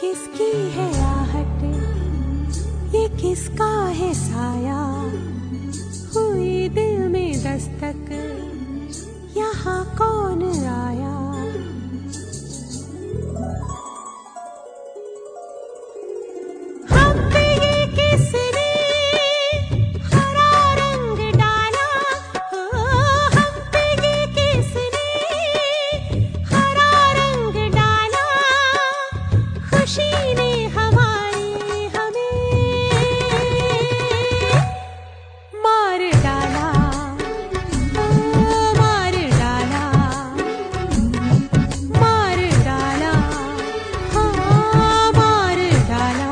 किसकी है आहट, ये किसका है साया, हुई दिल में दस्तक, यहाँ कौन आया। हम पे ये किसने हरा रंग डाला, हम पे ये किसने हरा रंग डाला, खुशी ने हमारी हमें मार डाला, मार डाला, मार डाला, हाँ मार डाला।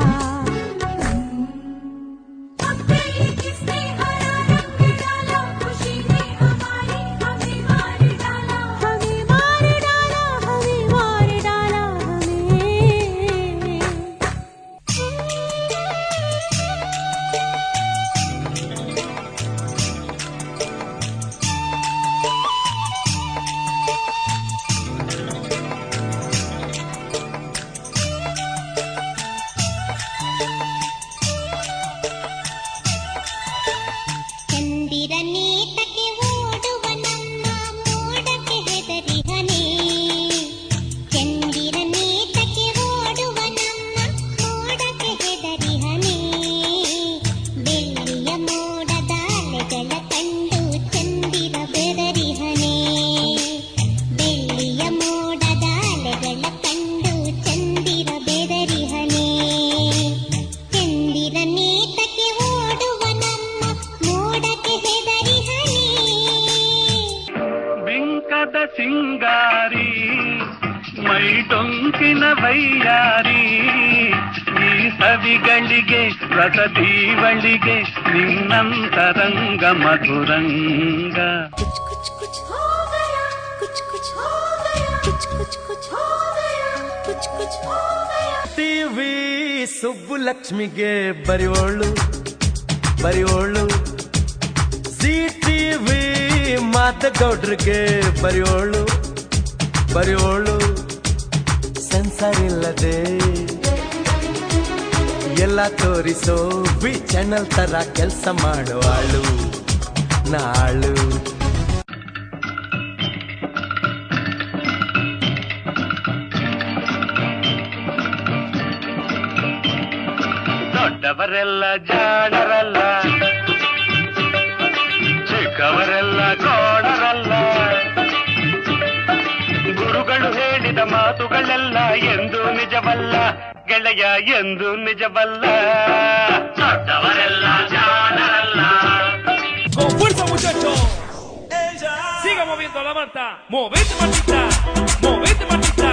हम पे ये किसने हरा रंग डाला, खुशी ने हमारी हमें मार डाला, हमें मार डाला, हमें मार डाला, हमें। ಚಂದಿರನೇತಕ್ಕೆ ಓಡುವ ನಮ್ಮ ಮೋಡಕ್ಕೆ ಹೆದರಿ ಹನಿ, ಚಂದಿರನೇತಕ್ಕೆ ಓಡುವ ನಮ್ಮ ಮೋಡಕ್ಕೆ ಹೆದರಿ ಹನಿ, ಬೆಳ್ಳಿಯ ಮೋಡದ ಅಲೆಗಳ ಕಂಡು ಚಂದಿರ ಬೆದರಿ ಹನಿ, ಬೆಳ್ಳಿಯ ಮೋಡದ ಅಲೆಗಳ ಕಂಡು ಚಂದಿರ ಬೆದರಿ ಹನಿ, ಚಂದಿರನೇತಕ್ಕೆ ಓಡುವ ನಮ್ಮ ಮೋಡಕ್ಕೆ ಹೆದರಿ ಹನಿ. ಬಿಂಕದ ಸಿಂಗಾರಿ ಮೈ ಡೊಂಕಿನ ವೈಯಾರಿ, ಈ ಸವಿಗಳಿಗೆ ರಸದೀವಳಿಗೆ ನಿನ್ನಂತರಂಗ ಮಧುರಂಗ. कुछ कुछ कुछ हो गया, कुछ कुछ हो गया, कुछ कुछ कुछ हो गया, कुछ कुछ हो गया। ಟಿವಿ ಸುಬ್ಬುಲಕ್ಷ್ಮಿಗೆ ಬರೆಯೋಳು ಬರೆಯೋಳು, ಸಿ ಟಿವಿ ಮಾತಗೌಡ್ರಿಗೆ ಬರೆಯೋಳು ಬರೆಯೋಳು, ಸೆನ್ಸರ್ ಇಲ್ಲದೆ ಎಲ್ಲ ತೋರಿಸೋ ವಿ ಚಾನಲ್ ತರ ಕೆಲಸ ಮಾಡುವಾಳು ನಾಳು. ದೊಡ್ಡವರೆಲ್ಲ ಜಾಣರಲ್ಲ, ಚಿಕ್ಕವರೆಲ್ಲ ಕೋಣರಲ್ಲ, ಗುರುಗಳು ಹೇಳಿದ ಮಾತುಗಳೆಲ್ಲ ಎಂದು ನಿಜವಲ್ಲ ಗೆಳೆಯ, ಎಂದು ನಿಜವಲ್ಲ. ದೊಡ್ಡವರೆಲ್ಲ ಜಾಣರಲ್ಲ. Con fuerza, muchachos. Siga moviendo la manta. Movete, Martita. Movete, Martita.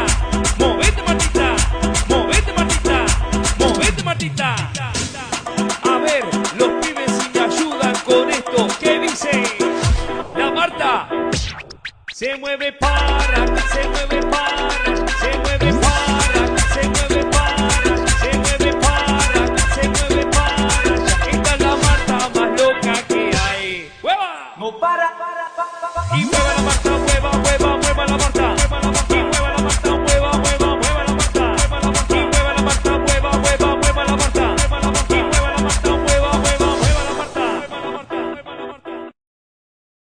Movete, Martita. Movete, Martita. Movete, Martita. A ver, los pibes si me ayudan con esto. ¿Qué dice? La Marta. Se mueve para, se mueve para, se mueve para, se mueve para, se mueve para, se mueve para. Esta es la Marta más loca que hay. ¡Hueva! No para. Y mueva la Marta, mueva, mueva, mueva la Marta.